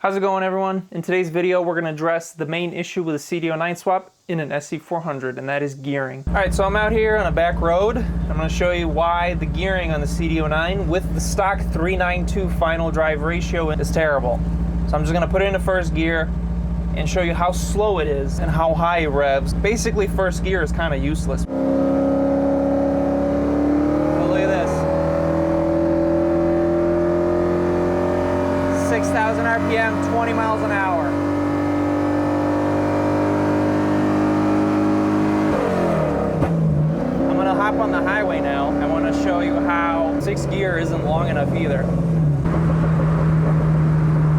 How's it going, everyone? In today's video, we're going to address the main issue with a CD009 swap in an SC400, and that is gearing. All right, so I'm out here on a back road. I'm going to show you why the gearing on the CD009 with the stock 392 final drive ratio is terrible. So I'm just going to put it into first gear and show you how slow it is and how high it revs. Basically, first gear is kind of useless. Oh, look at this. 6,000 RPM, 20 miles an hour. I'm gonna hop on the highway now. I wanna show you how 6th gear isn't long enough either.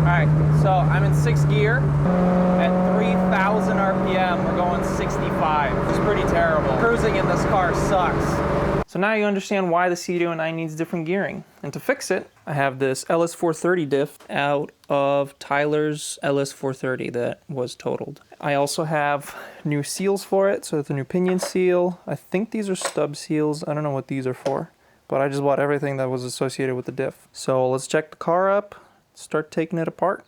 Alright, so I'm in 6th gear at 3,000 RPM. We're going 65. It's pretty terrible. Cruising in this car sucks. So now you understand why the CD009 needs different gearing. And to fix it, I have this LS430 diff out of Tyler's LS430 that was totaled. I also have new seals for it. So it's a new pinion seal. I think these are stub seals. I don't know what these are for, but I just bought everything that was associated with the diff. So let's check the car up, start taking it apart.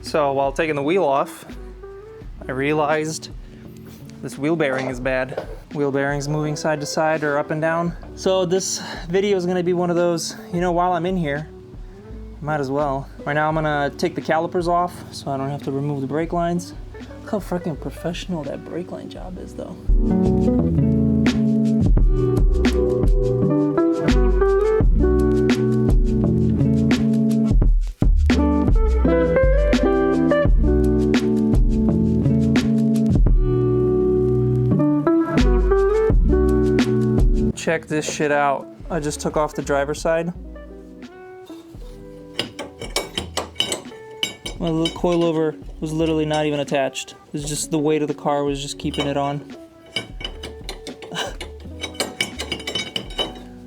So while taking the wheel off, I realized this wheel bearing is bad. Wheel bearings moving side to side or up and down. So this video is gonna be one of those, you know, while I'm in here, might as well. Right now I'm gonna take the calipers off so I don't have to remove the brake lines. Look how freaking professional that brake line job is though. Check this shit out. I just took off the driver's side. My little coilover was literally not even attached. It was just the weight of the car was just keeping it on.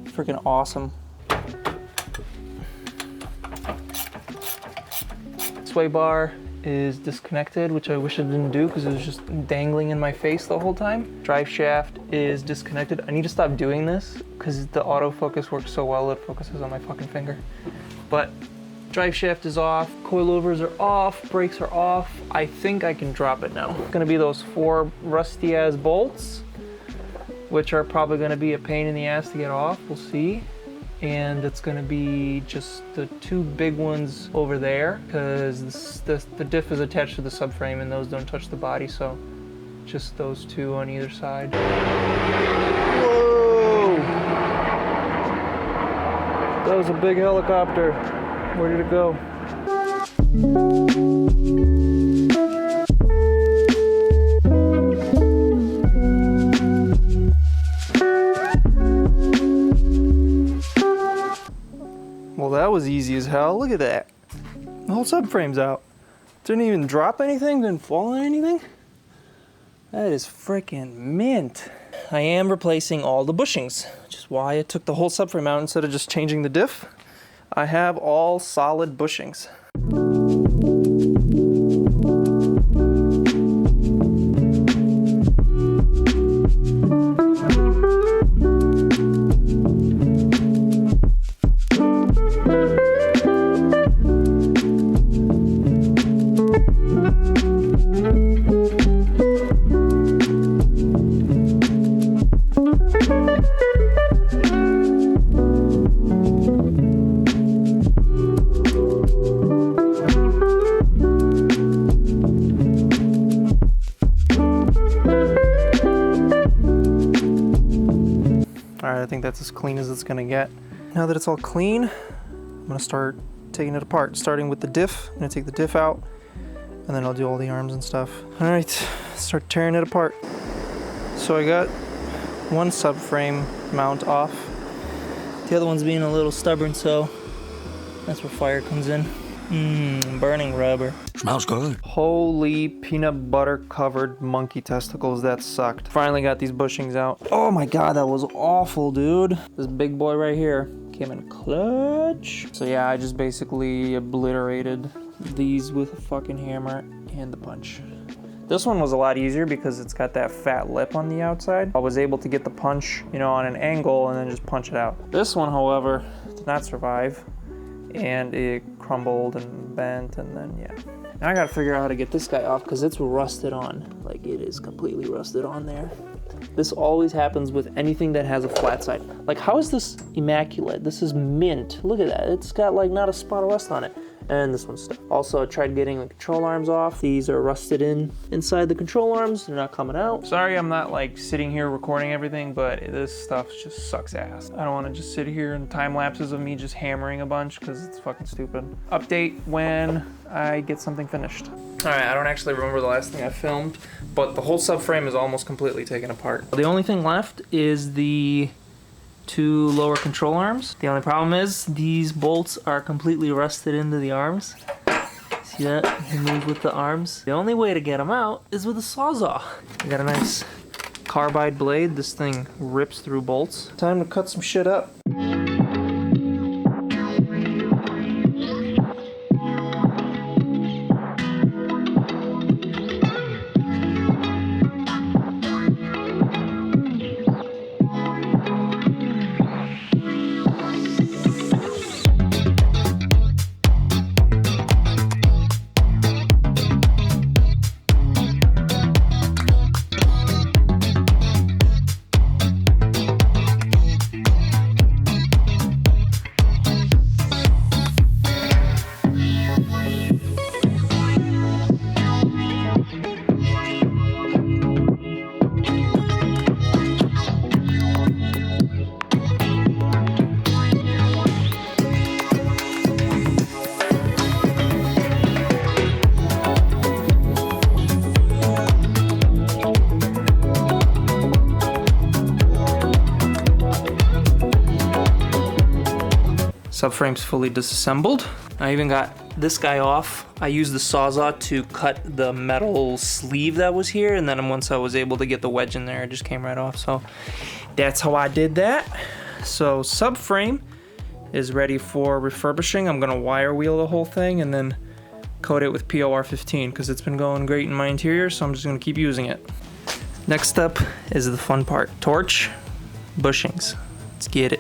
Freaking awesome. Sway bar is disconnected, which I wish I didn't do because it was just dangling in my face the whole time. Drive shaft is disconnected. I need to stop doing this because the autofocus works so well, it focuses on my fucking finger. But drive shaft is off, coilovers are off, brakes are off. I think I can drop it now. It's gonna be those 4 rusty ass bolts, which are probably gonna be a pain in the ass to get off, we'll see. And it's gonna be just the 2 big ones over there because the diff is attached to the subframe and those don't touch the body, so just those 2 on either side. Whoa! That was a big helicopter. Where did it go? Well, that was easy as hell. Look at that. The whole subframe's out. Didn't even drop anything, didn't fall on anything. That is freaking mint. I am replacing all the bushings, which is why I took the whole subframe out instead of just changing the diff. I have all solid bushings. Alright, I think that's as clean as it's gonna get. Now that it's all clean, I'm gonna start taking it apart, starting with the diff. I'm gonna take the diff out, and then I'll do all the arms and stuff. Alright, start tearing it apart. So I got one subframe mount off. The other one's being a little stubborn, so that's where fire comes in. Burning rubber. Smells good. Holy peanut butter covered monkey testicles, that sucked. Finally got these bushings out. Oh my god, that was awful, dude. This big boy right here came in clutch. So yeah, I just basically obliterated these with a fucking hammer and the punch. This one was a lot easier because it's got that fat lip on the outside. I was able to get the punch, you know, on an angle and then just punch it out. This one, however, did not survive, and it crumbled and bent, and then yeah. Now I gotta figure out how to get this guy off because it's rusted on. Like, it is completely rusted on there. This always happens with anything that has a flat side. Like, how is this immaculate? This is mint. Look at that. It's got like not a spot of rust on it. And this one's stuck. Also, I tried getting the control arms off. These are rusted inside the control arms. They're not coming out. Sorry I'm not like sitting here recording everything, but this stuff just sucks ass. I don't want to just sit here and time lapses of me just hammering a bunch because it's fucking stupid. Update when I get something finished. All right, I don't actually remember the last thing I filmed, but the whole subframe is almost completely taken apart. The only thing left is the 2 lower control arms. The only problem is these bolts are completely rusted into the arms. See that? You move with the arms. The only way to get them out is with a Sawzall. I got a nice carbide blade. This thing rips through bolts. Time to cut some shit up. Subframe's fully disassembled. I even got this guy off. I used the Sawzall to cut the metal sleeve that was here, and then once I was able to get the wedge in there, it just came right off. So that's how I did that. So subframe is ready for refurbishing. I'm gonna wire wheel the whole thing and then coat it with POR 15 because it's been going great in my interior, so I'm just gonna keep using it. Next up is the fun part. Torch, bushings. Let's get it.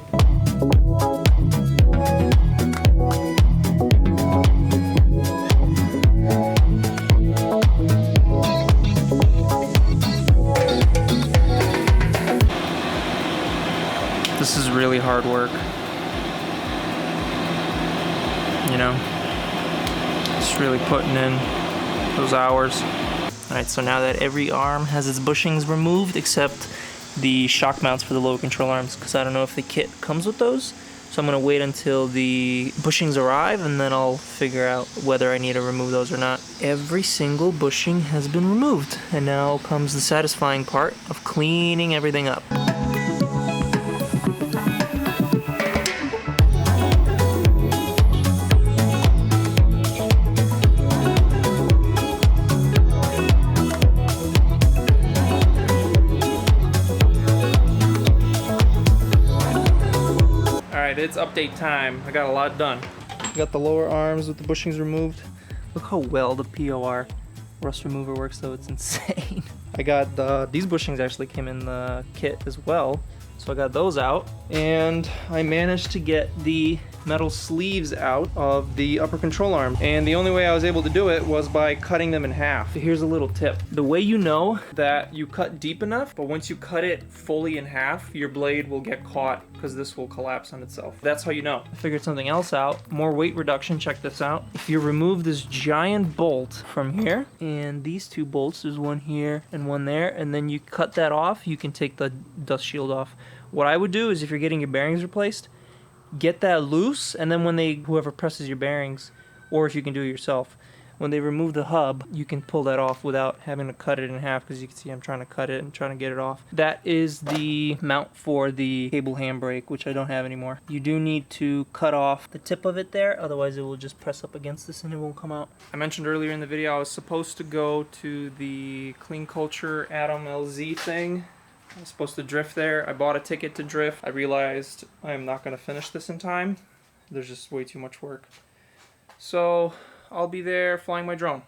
This is really hard work, you know, just really putting in those hours. All right, so now that every arm has its bushings removed except the shock mounts for the lower control arms, because I don't know if the kit comes with those, so I'm gonna wait until the bushings arrive and then I'll figure out whether I need to remove those or not. Every single bushing has been removed, and now comes the satisfying part of cleaning everything up. It's update time. I got a lot done. I got the lower arms with the bushings removed. Look how well the POR rust remover works though, it's insane. I got these bushings actually came in the kit as well. So I got those out, and I managed to get the metal sleeves out of the upper control arm. And the only way I was able to do it was by cutting them in half. Here's a little tip. The way you know that you cut deep enough, but once you cut it fully in half, your blade will get caught because this will collapse on itself. That's how you know. I figured something else out. More weight reduction, check this out. If you remove this giant bolt from here, and these 2 bolts, there's one here and one there, and then you cut that off, you can take the dust shield off. What I would do is if you're getting your bearings replaced, get that loose, and then when whoever presses your bearings, or if you can do it yourself, when they remove the hub, you can pull that off without having to cut it in half, because you can see I'm trying to cut it and trying to get it off. That is the mount for the cable handbrake, which I don't have anymore. You do need to cut off the tip of it there, otherwise it will just press up against this and it won't come out. I mentioned earlier in the video I was supposed to go to the Clean Culture Atom LZ thing. I was supposed to drift there. I bought a ticket to drift. I realized I'm not going to finish this in time. There's just way too much work. So I'll be there flying my drone.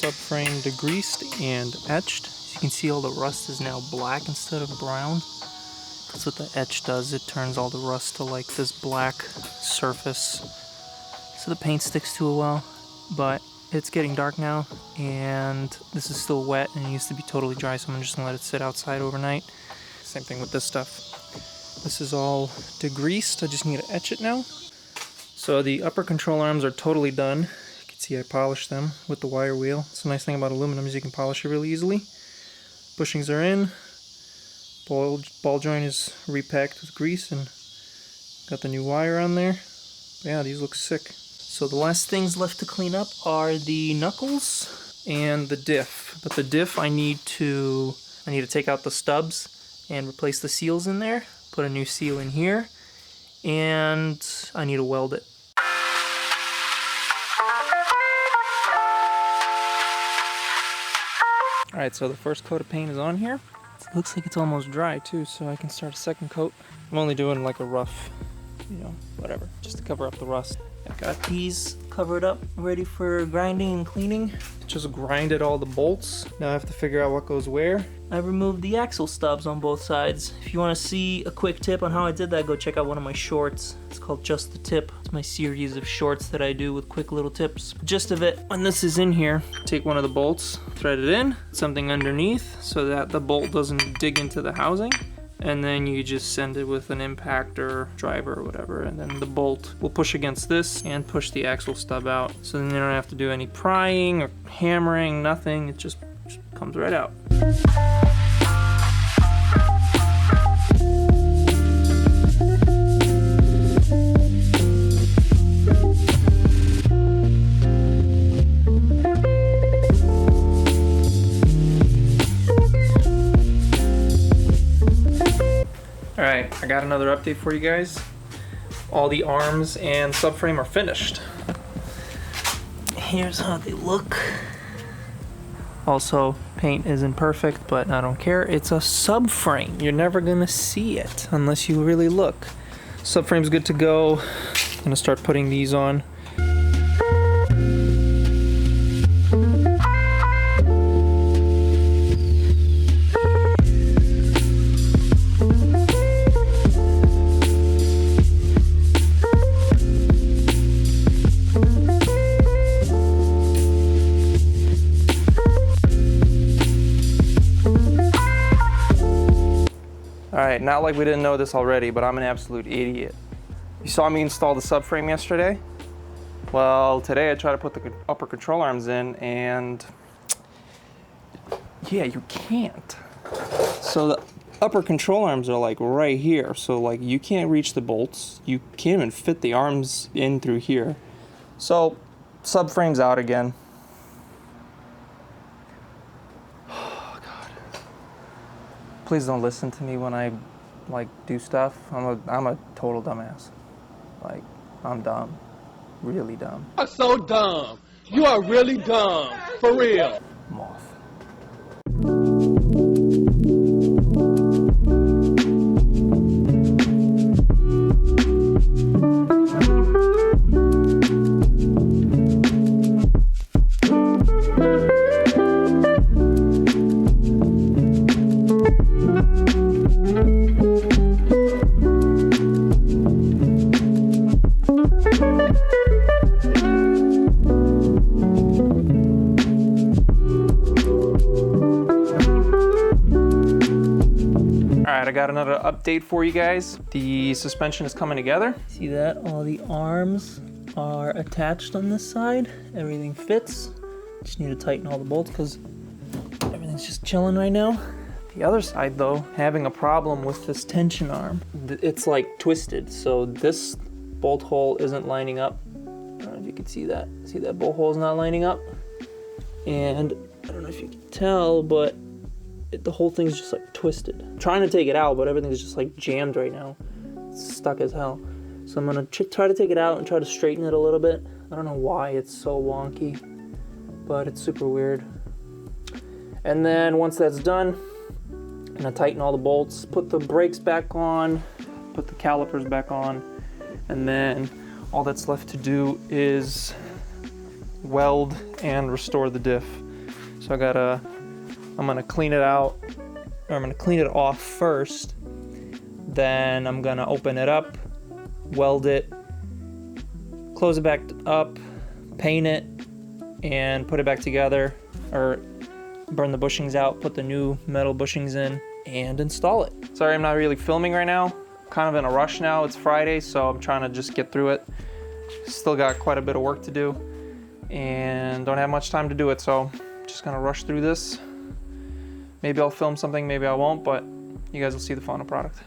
subframe degreased and etched. As you can see, all the rust is now black instead of brown. That's what the etch does. It turns all the rust to like this black surface, so the paint sticks to it well. But it's getting dark now, and this is still wet, and it used to be totally dry, so I'm just gonna let it sit outside overnight. Same thing with this stuff. This is all degreased. I just need to etch it now. So the upper control arms are totally done. You can see I polished them with the wire wheel. It's a nice thing about aluminum is you can polish it really easily. Bushings are in. Ball joint is repacked with grease and got the new wire on there. Yeah, these look sick. So the last things left to clean up are the knuckles and the diff. But the diff I need to take out the stubs and replace the seals in there, put a new seal in here, and I need to weld it. Alright, so the first coat of paint is on here. It looks like it's almost dry too, so I can start a second coat. I'm only doing like a rough, whatever, just to cover up the rust. I've got these covered up, ready for grinding and cleaning. Just grinded all the bolts. Now I have to figure out what goes where. I removed the axle stubs on both sides. If you want to see a quick tip on how I did that, go check out one of my shorts. It's called Just the Tip. It's my series of shorts that I do with quick little tips. Gist of it, when this is in here, take one of the bolts, thread it in, something underneath so that the bolt doesn't dig into the housing. And then you just send it with an impactor, driver, or whatever, and then the bolt will push against this and push the axle stub out. So then you don't have to do any prying or hammering, nothing. It just comes right out. Alright, I got another update for you guys. All the arms and subframe are finished. Here's how they look. Also, paint isn't perfect, but I don't care. It's a subframe. You're never gonna see it unless you really look. Subframe's good to go. I'm gonna start putting these on. Alright, not like we didn't know this already, but I'm an absolute idiot. You saw me install the subframe yesterday? Well, today I tried to put the upper control arms in, and yeah, you can't. So the upper control arms are like right here, so like you can't reach the bolts. You can't even fit the arms in through here. So subframe's out again. Please don't listen to me when I like do stuff. I'm a total dumbass. Like, I'm dumb. Really dumb. You are so dumb. You are really dumb. For real. Moth. I got another update for you guys. The suspension is coming together. See that? All the arms are attached on this side. Everything fits. Just need to tighten all the bolts because everything's just chilling right now. The other side though, having a problem with this tension arm. It's like twisted, so this bolt hole isn't lining up. I don't know if you can see that. See that bolt hole is not lining up? And I don't know if you can tell, but the whole thing's just like twisted. I'm trying to take it out, but everything's just like jammed right now. It's stuck as hell. So I'm gonna try to take it out and try to straighten it a little bit. I don't know why it's so wonky, but it's super weird. And then once that's done, I'm gonna tighten all the bolts, put the brakes back on, put the calipers back on, and then all that's left to do is weld and restore the diff. So I'm gonna clean it out, or I'm gonna clean it off first. Then I'm gonna open it up, weld it, close it back up, paint it, and put it back together, or burn the bushings out, put the new metal bushings in, and install it. Sorry, I'm not really filming right now. Kind of in a rush now. It's Friday, so I'm trying to just get through it. Still got quite a bit of work to do, and don't have much time to do it, so just gonna rush through this. Maybe I'll film something, maybe I won't, but you guys will see the final product.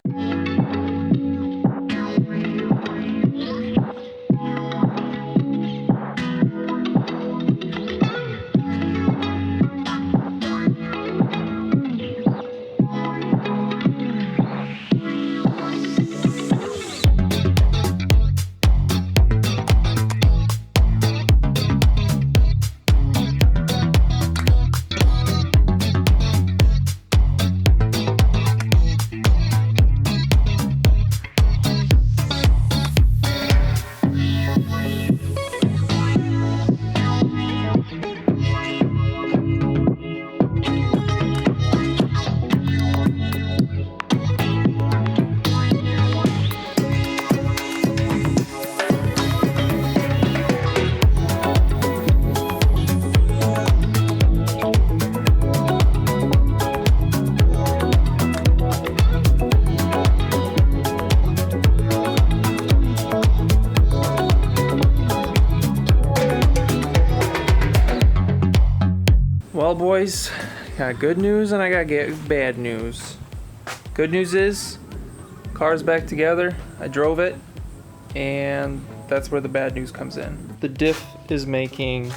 Well, boys, got good news and I got bad news. Good news is, car's back together. I drove it, and that's where the bad news comes in. The diff is making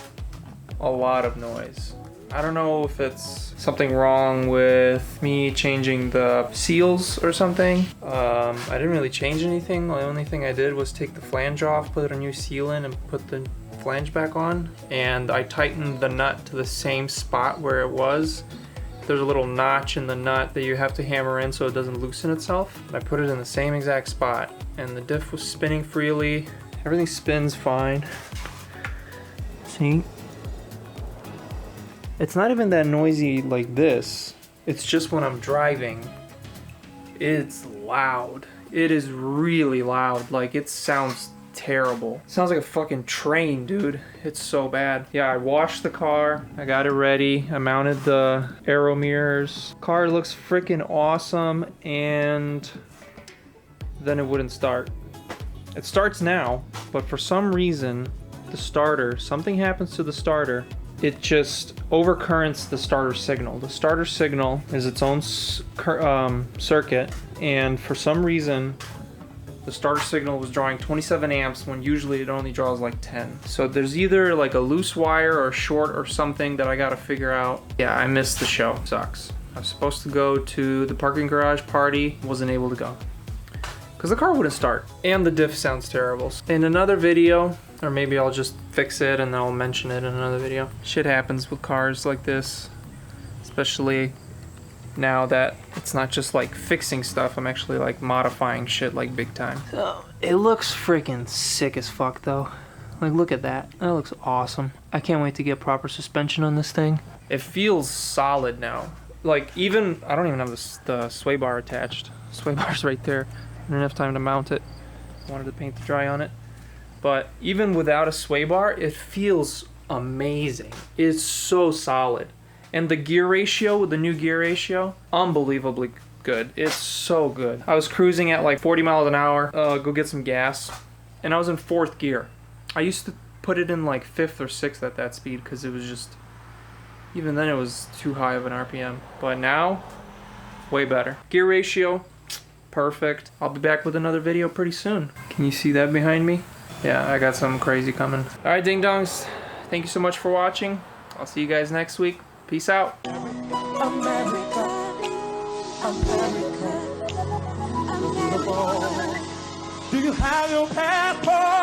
a lot of noise. I don't know if it's something wrong with me changing the seals or something. I didn't really change anything. The only thing I did was take the flange off, put a new seal in, and put the flange back on, and I tightened the nut to the same spot where it was. There's a little notch in the nut that you have to hammer in so it doesn't loosen itself. I put it in the same exact spot, and the diff was spinning freely. Everything spins fine. See? It's not even that noisy like this. It's just when I'm driving, it's loud. It is really loud. Like, it sounds terrible. It sounds like a fucking train, dude. It's so bad. Yeah, I washed the car. I got it ready. I mounted the aero mirrors. Car looks freaking awesome, and then it wouldn't start. It starts now, but for some reason, the starter, something happens to the starter. It just overcurrents the starter signal. The starter signal is its own circuit, and for some reason, the starter signal was drawing 27 amps when usually it only draws like 10. So there's either like a loose wire or short or something that I gotta figure out. Yeah, I missed the show. Sucks. I was supposed to go to the parking garage party, wasn't able to go, because the car wouldn't start, and the diff sounds terrible. In another video, or maybe I'll just fix it and then I'll mention it in another video. Shit happens with cars like this, especially now that it's not just like fixing stuff, I'm actually like modifying shit like big time. So it looks freaking sick as fuck though. Like, look at that. That looks awesome. I can't wait to get proper suspension on this thing. It feels solid now. Like, even, I don't even have the sway bar attached. Sway bar's right there. I didn't have time to mount it. I wanted to paint the dry on it. But even without a sway bar, it feels amazing. It's so solid. And the gear ratio, with the new gear ratio, unbelievably good. It's so good. I was cruising at like 40 miles an hour, go get some gas, and I was in 4th gear. I used to put it in like 5th or 6th at that speed because it was just, even then it was too high of an RPM. But now, way better. Gear ratio, perfect. I'll be back with another video pretty soon. Can you see that behind me? Yeah, I got something crazy coming. All right, ding dongs, thank you so much for watching. I'll see you guys next week. Peace out. America, America, beautiful. Do you have your passport?